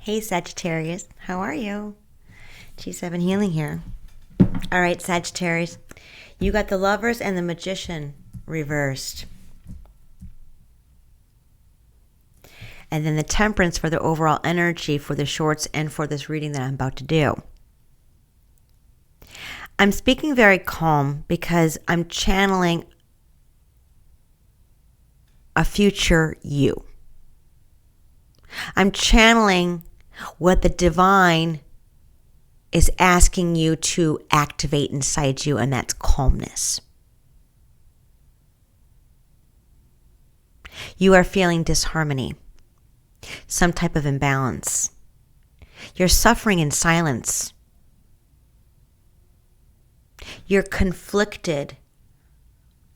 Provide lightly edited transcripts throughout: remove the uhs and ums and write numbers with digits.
Hey Sagittarius, how are you? G7 Healing here. All right, Sagittarius, you got the Lovers and the Magician reversed. And then the Temperance for the overall energy for the shorts and for this reading that I'm about to do. I'm speaking very calm because I'm channeling a future you. I'm channeling what the divine is asking you to activate inside you, and that's calmness. You are feeling disharmony, some type of imbalance. You're suffering in silence. You're conflicted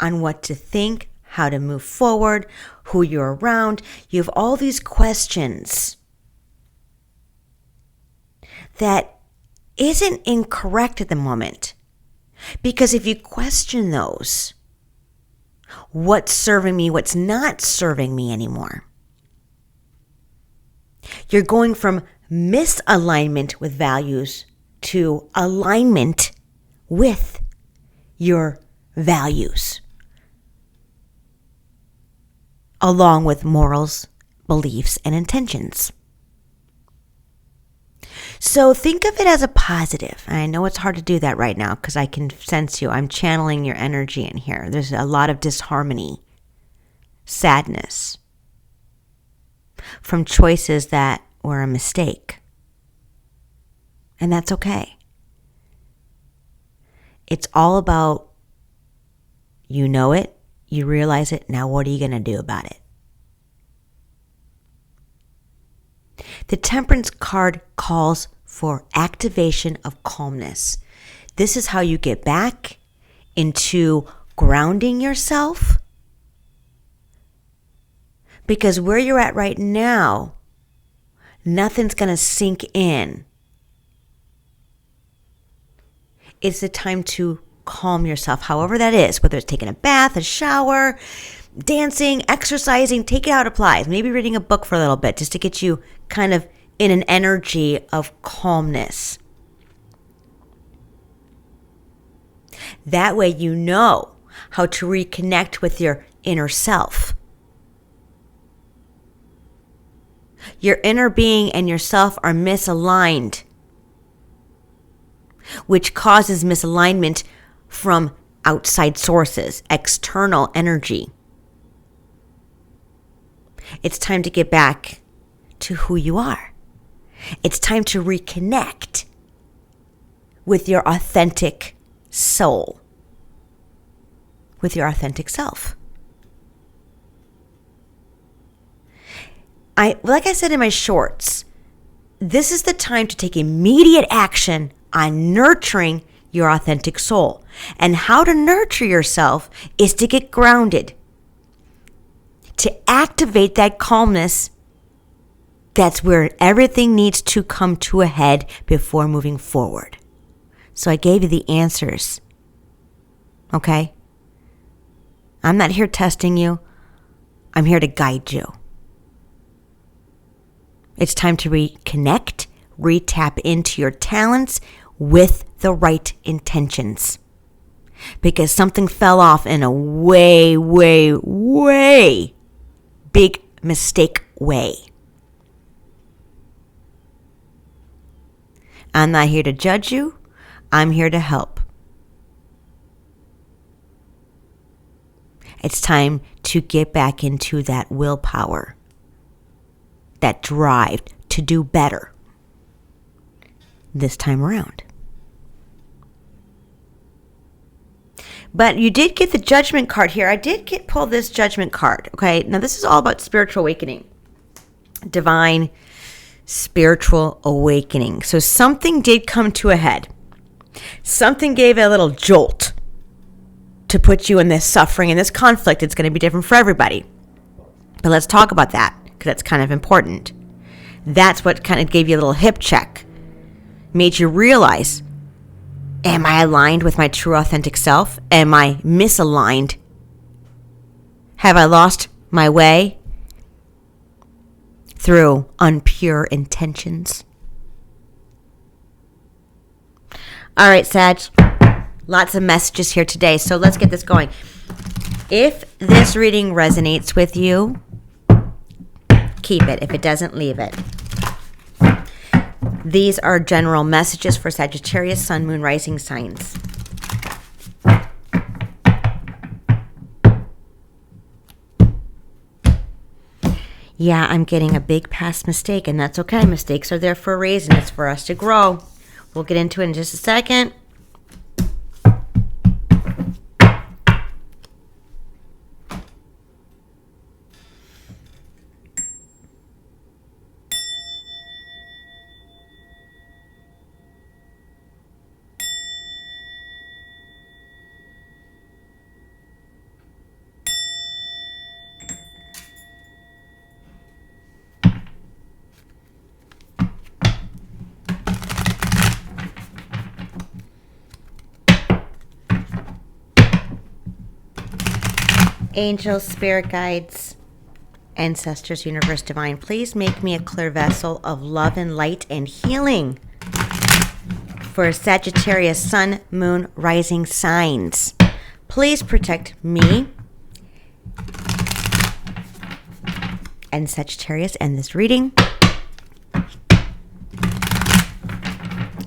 on what to think, how to move forward, who you're around. You have all these questions that isn't incorrect at the moment. Because if you question those, what's serving me, what's not serving me anymore, you're going from misalignment with values to alignment with your values, along with morals, beliefs, and intentions. So think of it as a positive. I know it's hard to do that right now because I can sense you. I'm channeling your energy in here. There's a lot of disharmony, sadness from choices that were a mistake. And that's okay. It's all about, you know it, you realize it, now what are you going to do about it? The Temperance card calls for activation of calmness. This is how you get back into grounding yourself. Because where you're at right now, nothing's going to sink in. It's the time to calm yourself, however that is, whether it's taking a bath, a shower, dancing, exercising, take it how it applies. Maybe reading a book for a little bit just to get you kind of in an energy of calmness. That way you know how to reconnect with your inner self. Your inner being and yourself are misaligned, which causes misalignment from outside sources, external energy. It's time to get back to who you are. It's time to reconnect with your authentic soul, with your authentic self. Like I said in my shorts, this is the time to take immediate action on nurturing your authentic soul. And how to nurture yourself is to get grounded, to activate that calmness. That's where everything needs to come to a head before moving forward. So I gave you the answers. Okay? I'm not here testing you. I'm here to guide you. It's time to reconnect, re-tap into your talents with the right intentions. Because something fell off in a way big mistake way. I'm not here to judge you. I'm here to help. It's time to get back into that willpower, that drive to do better this time around. But you did get the Judgment card here. I did pull this Judgment card. Okay, now this is all about spiritual awakening, divine spiritual awakening. So something did come to a head. Something gave a little jolt to put you in this suffering and this conflict. It's going to be different for everybody. But let's talk about that because that's kind of important. That's what kind of gave you a little hip check. Made you realize, am I aligned with my true authentic self? Am I misaligned? Have I lost my way? through unpure intentions. All right, Sag, lots of messages here today, so let's get this going. If this reading resonates with you, keep it. If it doesn't, leave it. These are general messages for Sagittarius, Sun, Moon, Rising signs. Yeah, I'm getting a big past mistake, and that's okay. Mistakes are there for a reason. It's for us to grow. We'll get into it in just a second. Angels, spirit guides, ancestors, universe, divine, please make me a clear vessel of love and light and healing for Sagittarius, Sun, Moon, Rising signs. Please protect me and Sagittarius and this reading. I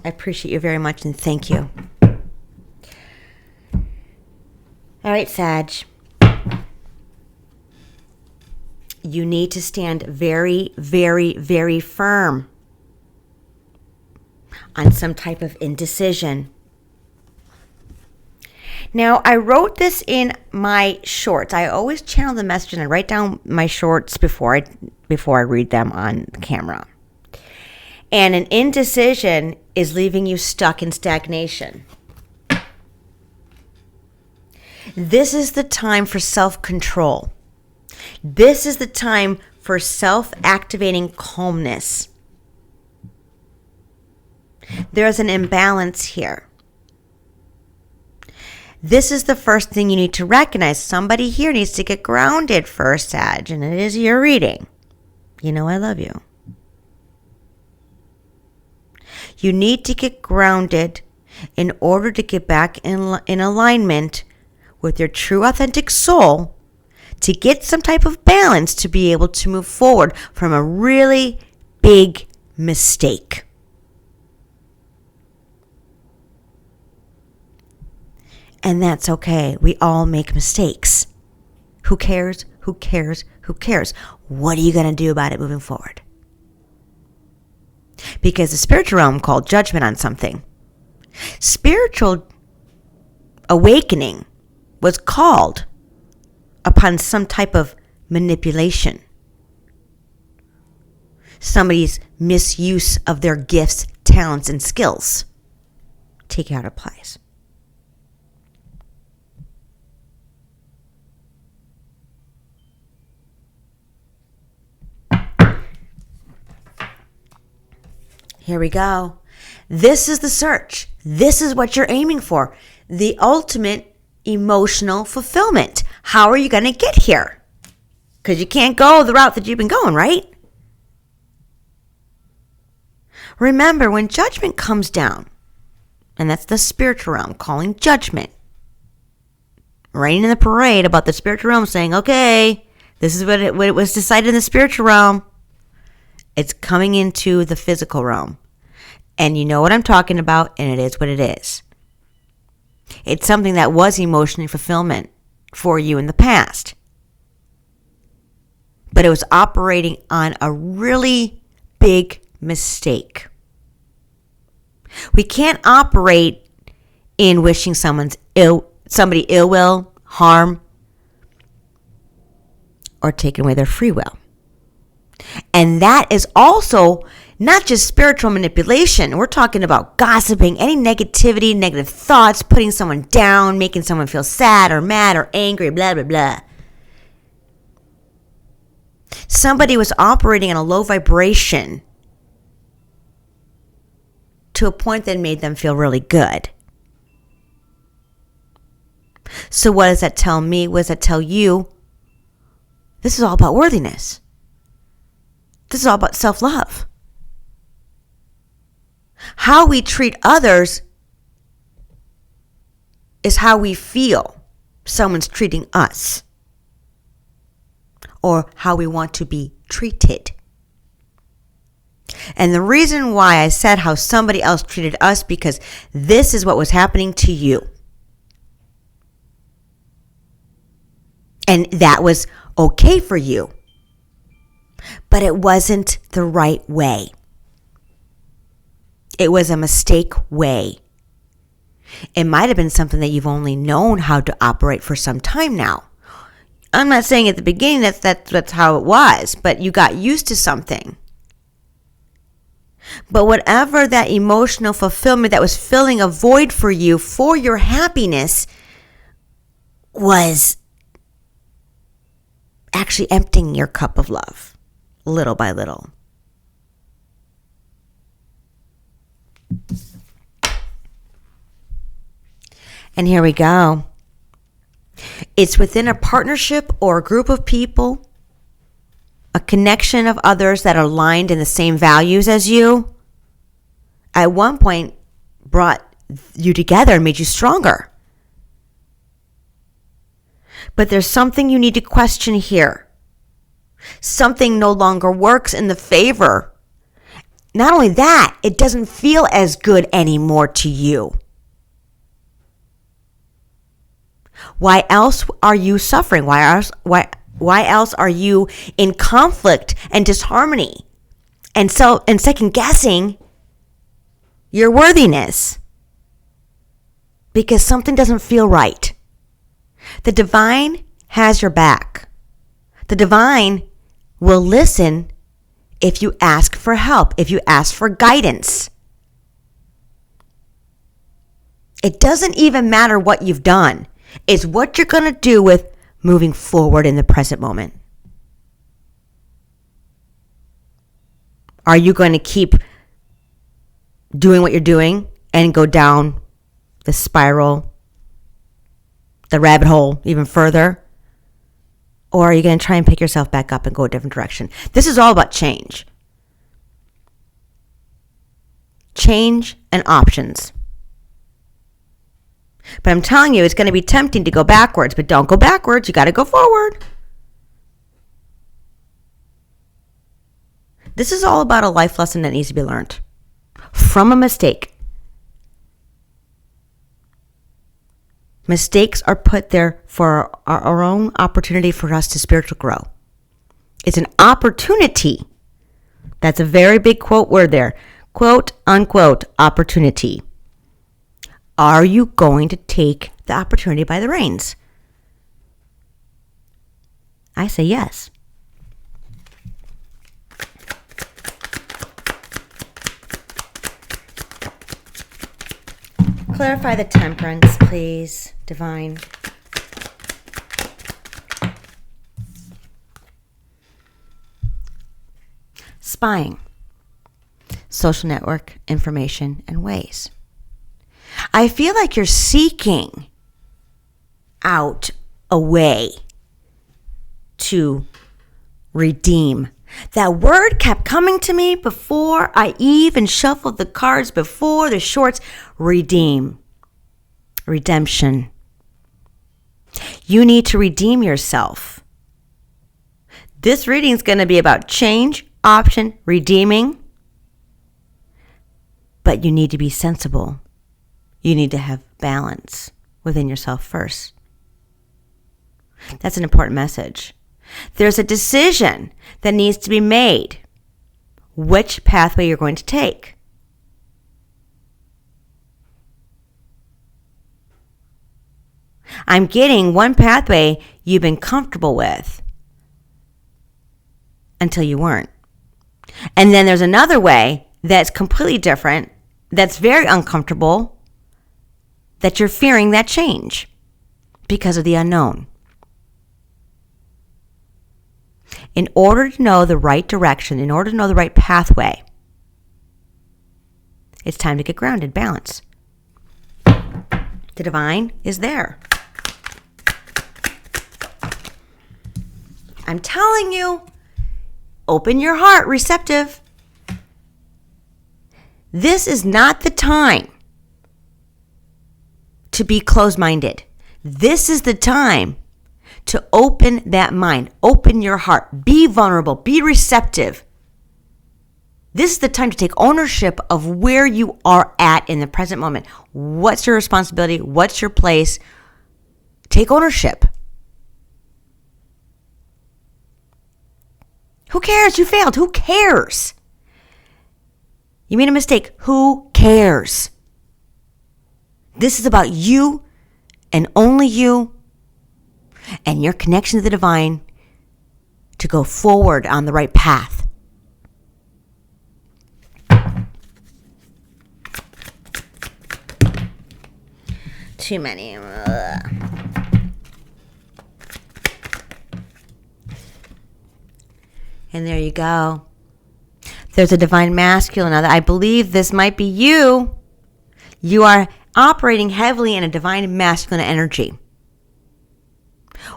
appreciate you very much and thank you. All right, Sag. You need to stand very, very, very firm on some type of indecision. Now, I wrote this in my shorts. I always channel the message and I write down my shorts before I read them on camera. And an indecision is leaving you stuck in stagnation. This is the time for self-control. This is the time for self-activating calmness. There's an imbalance here. This is the first thing you need to recognize. Somebody here needs to get grounded first, Sag, and it is your reading. You know I love you. You need to get grounded in order to get back in alignment with your true authentic soul, to get some type of balance to be able to move forward from a really big mistake. And that's okay. We all make mistakes. Who cares? Who cares? Who cares? What are you going to do about it moving forward? Because the spiritual realm called judgment on something. Spiritual awakening was called upon some type of manipulation. Somebody's misuse of their gifts, talents, and skills. Take out applies. Here we go. This is the search. This is what you're aiming for. The ultimate emotional fulfillment. How are you going to get here? Because you can't go the route that you've been going, right? Remember, when judgment comes down, and that's the spiritual realm calling judgment, raining in the parade about the spiritual realm saying, okay, this is what it was decided in the spiritual realm. It's coming into the physical realm. And you know what I'm talking about, and it is what it is. It's something that was emotionally fulfillment for you in the past. But it was operating on a really big mistake. We can't operate in wishing somebody ill will, harm, or taking away their free will. And that is also not just spiritual manipulation. We're talking about gossiping, any negativity, negative thoughts, putting someone down, making someone feel sad or mad or angry, blah, blah, blah. Somebody was operating on a low vibration to a point that made them feel really good. So what does that tell me? What does that tell you? This is all about worthiness. This is all about self-love. How we treat others is how we feel someone's treating us, or how we want to be treated. And the reason why I said how somebody else treated us, because this is what was happening to you. And that was okay for you. But it wasn't the right way. It was a mistake way. It might have been something that you've only known how to operate for some time now. I'm not saying at the beginning that's how it was, but you got used to something. But whatever that emotional fulfillment that was filling a void for you, for your happiness, was actually emptying your cup of love, little by little. And here we go. It's within a partnership or a group of people, a connection of others that are aligned in the same values as you, at one point brought you together and made you stronger. But there's something you need to question here. Something no longer works in the favor. Not only that, it doesn't feel as good anymore to you. Why else are you suffering? Why else are you in conflict and disharmony and second guessing your worthiness? Because something doesn't feel right. The divine has your back. The divine will listen if you ask for help, if you ask for guidance. It doesn't even matter what you've done. It's what you're going to do with moving forward in the present moment. Are you going to keep doing what you're doing and go down the spiral, the rabbit hole even further? Or are you going to try and pick yourself back up and go a different direction? This is all about change. Change and options. But I'm telling you, it's going to be tempting to go backwards, but don't go backwards. You got to go forward. This is all about a life lesson that needs to be learned from a mistake. Mistakes are put there for our own opportunity for us to spiritual grow. It's an opportunity. That's a very big quote word there. Quote, unquote, opportunity. Are you going to take the opportunity by the reins? I say yes. Clarify the temperance, please, divine. Spying. Social network, information, and ways. I feel like you're seeking out a way to redeem. That word kept coming to me before I even shuffled the cards, before the shorts. Redeem. Redemption. You need to redeem yourself. This reading is going to be about change, option, redeeming. But you need to be sensible. You need to have balance within yourself first. That's an important message. There's a decision that needs to be made. Which pathway you're going to take. I'm getting one pathway you've been comfortable with until you weren't. And then there's another way that's completely different, that's very uncomfortable, that you're fearing that change because of the unknown. In order to know the right direction, in order to know the right pathway, it's time to get grounded, balance. The divine is there. I'm telling you, Open your heart, receptive. This is not the time to be closed-minded. This is the time to open that mind. Open your heart. Be vulnerable. Be receptive. This is the time to take ownership of where you are at in the present moment. What's your responsibility? What's your place? Take ownership. Who cares? You failed. Who cares? You made a mistake. Who cares? This is about you and only you and your connection to the divine to go forward on the right path. Too many. And there you go. There's a divine masculine. Now, I believe this might be you. You are operating heavily in a divine masculine energy.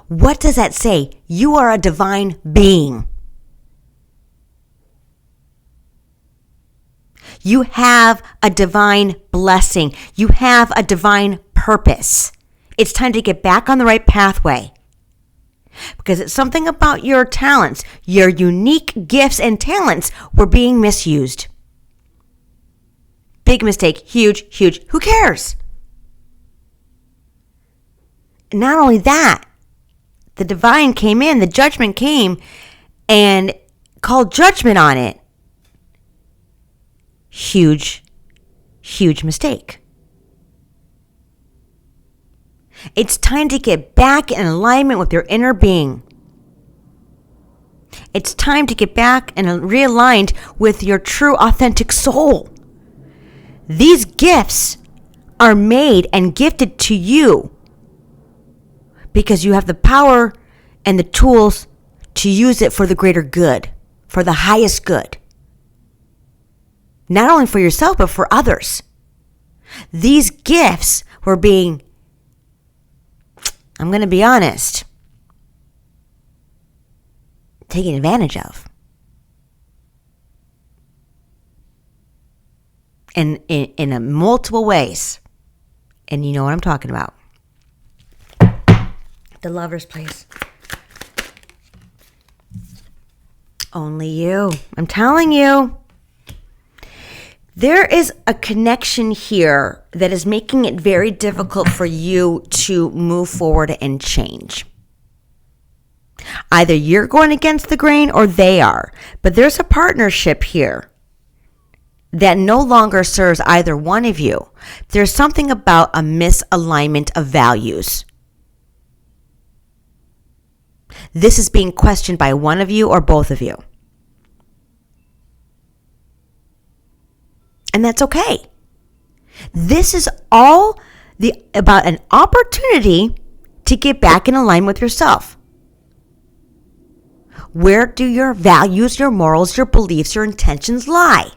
What does that say? You are a divine being. You have a divine blessing. You have a divine purpose. It's time to get back on the right pathway. Because it's something about your talents, your unique gifts and talents were being misused. Big mistake. Huge, huge. Who cares? Not only that, the divine came in, the judgment came and called judgment on it. Huge, huge mistake. It's time to get back in alignment with your inner being. It's time to get back and realigned with your true, authentic soul. These gifts are made and gifted to you because you have the power and the tools to use it for the greater good, for the highest good. Not only for yourself, but for others. These gifts were being, I'm going to be honest, taken advantage of. And in multiple ways. And you know what I'm talking about. The Lover's place. Only you. I'm telling you. There is a connection here that is making it very difficult for you to move forward and change. Either you're going against the grain or they are. But there's a partnership here that no longer serves either one of you. There's something about a misalignment of values. This is being questioned by one of you or both of you. And that's okay. This is all about an opportunity to get back in alignment with yourself. Where do your values, your morals, your beliefs, your intentions lie?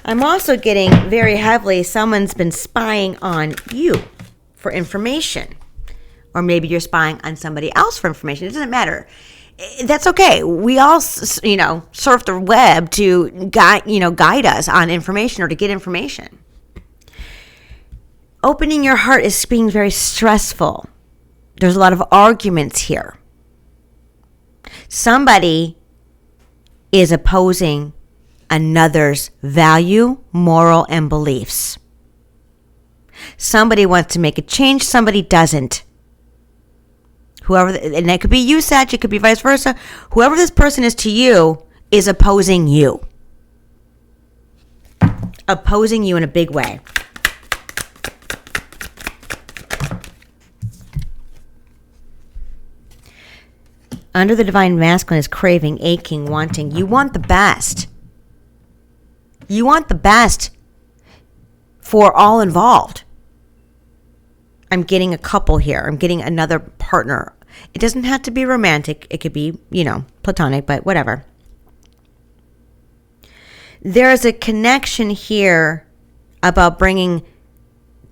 I'm also getting very heavily, someone's been spying on you for information. Or maybe you're spying on somebody else for information. It doesn't matter. That's okay. We all, surf the web to guide us on information or to get information. Opening your heart is being very stressful. There's a lot of arguments here. Somebody is opposing another's value, moral, and beliefs. Somebody wants to make a change, somebody doesn't. And that could be you, Sag, it could be vice versa. Whoever this person is to you is opposing you. Opposing you in a big way. Under the divine masculine is craving, aching, wanting. You want the best. You want the best for all involved. I'm getting a couple here. I'm getting another partner. It doesn't have to be romantic. It could be, platonic, but whatever. There's a connection here about bringing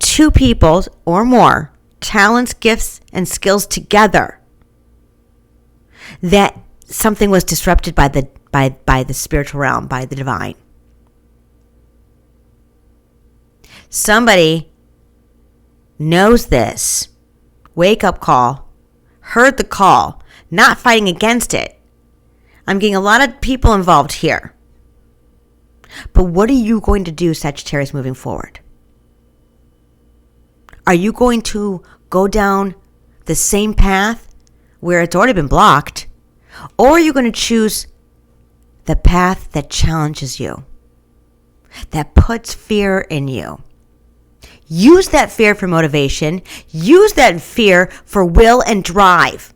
two people or more, talents, gifts, and skills together, that something was disrupted by the spiritual realm, by the divine. Somebody knows this. Wake up call. Heard the call. Not fighting against it. I'm getting a lot of people involved here. But what are you going to do, Sagittarius, moving forward? Are you going to go down the same path where it's already been blocked? Or are you going to choose the path that challenges you, that puts fear in you? Use that fear for motivation. Use that fear for will and drive.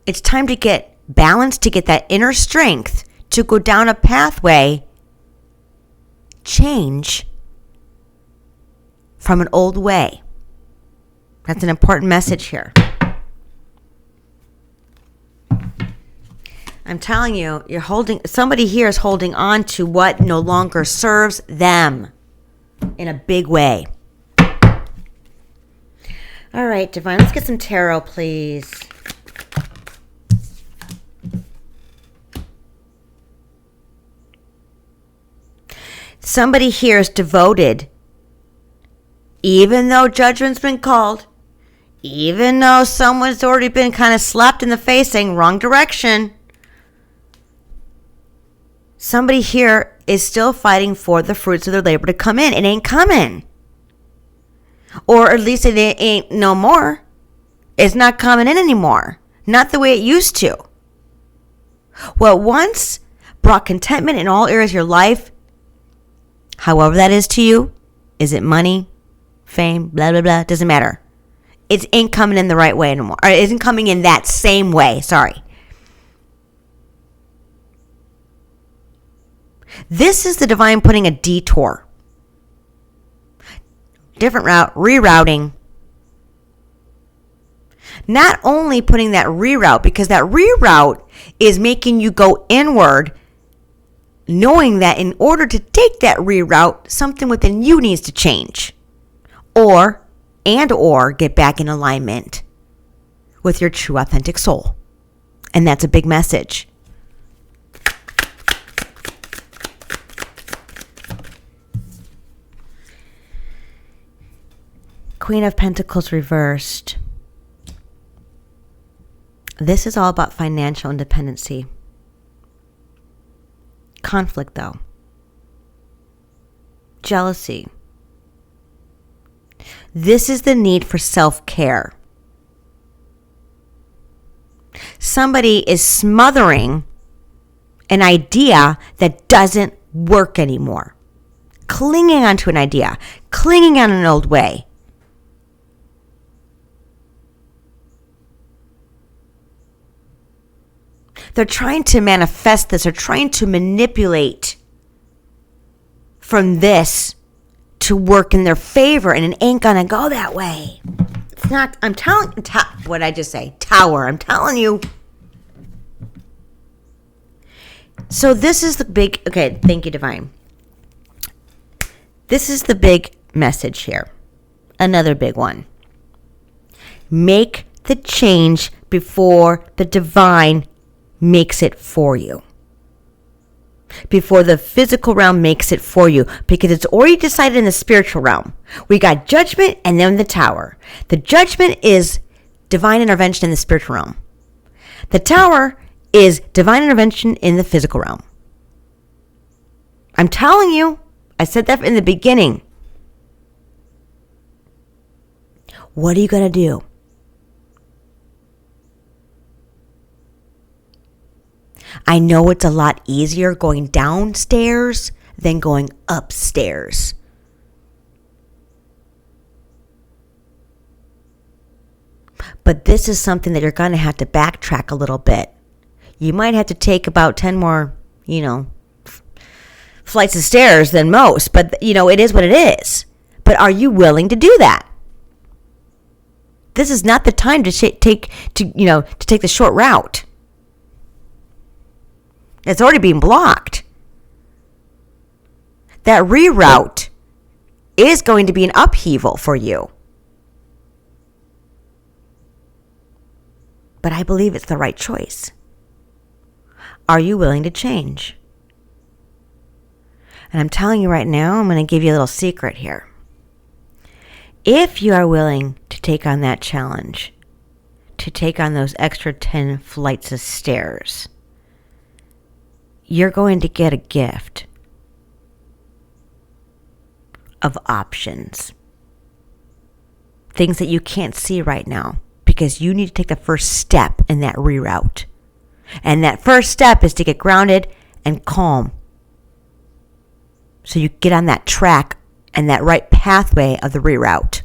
It's time to get balanced, to get that inner strength, to go down a pathway, change from an old way. That's an important message here. I'm telling you, somebody here is holding on to what no longer serves them in a big way. All right, Divine, let's get some tarot, please. Somebody here is devoted, even though judgment's been called, even though someone's already been kind of slapped in the face saying wrong direction. Somebody here is still fighting for the fruits of their labor to come in. It ain't coming. Or at least it ain't no more. It's not coming in anymore. Not the way it used to. What once brought contentment in all areas of your life, however that is to you, is it money, fame, blah, blah, blah, doesn't matter. It ain't coming in the right way anymore. Or it isn't coming in that same way, sorry. This is the divine putting a detour. Different route, rerouting. Not only putting that reroute, because that reroute is making you go inward, knowing that in order to take that reroute, something within you needs to change. Or get back in alignment with your true authentic soul. And that's a big message. Queen of Pentacles reversed. This is all about financial independency. Conflict, though. Jealousy. This is the need for self-care. Somebody is smothering an idea that doesn't work anymore. Clinging onto an idea. Clinging on an old way. They're trying to manifest this. They're trying to manipulate from this to work in their favor, and it ain't gonna go that way. It's not. I'm telling. What did I just say? Tower. I'm telling you. So this is the big. Okay, thank you, Divine. This is the big message here. Another big one. Make the change before the divine makes it for you. Before the physical realm makes it for you, because it's already decided in the spiritual realm. We got judgment and then the tower. The judgment is divine intervention in the spiritual realm. The tower is divine intervention in the physical realm. I'm telling you, I said that in the beginning. What are you going to do? I know it's a lot easier going downstairs than going upstairs. But this is something that you're going to have to backtrack a little bit. You might have to take about 10 more, flights of stairs than most. But, it is what it is. But are you willing to do that? This is not the time to take the short route. It's already being blocked. That reroute is going to be an upheaval for you. But I believe it's the right choice. Are you willing to change? And I'm telling you right now, I'm going to give you a little secret here. If you are willing to take on that challenge, to take on those extra 10 flights of stairs, you're going to get a gift of options. Things that you can't see right now because you need to take the first step in that reroute. And that first step is to get grounded and calm. So you get on that track and that right pathway of the reroute.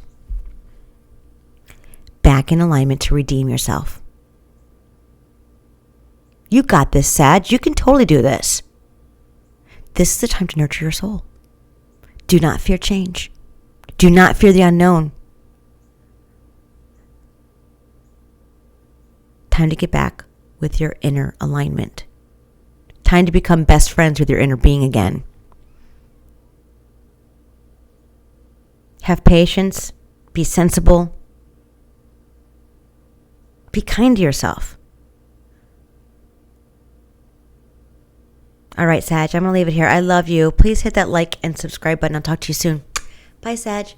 Back in alignment to redeem yourself. You got this, Sag. You can totally do this. This is the time to nurture your soul. Do not fear change. Do not fear the unknown. Time to get back with your inner alignment. Time to become best friends with your inner being again. Have patience. Be sensible. Be kind to yourself. All right, Sag, I'm going to leave it here. I love you. Please hit that like and subscribe button. I'll talk to you soon. Bye, Sag.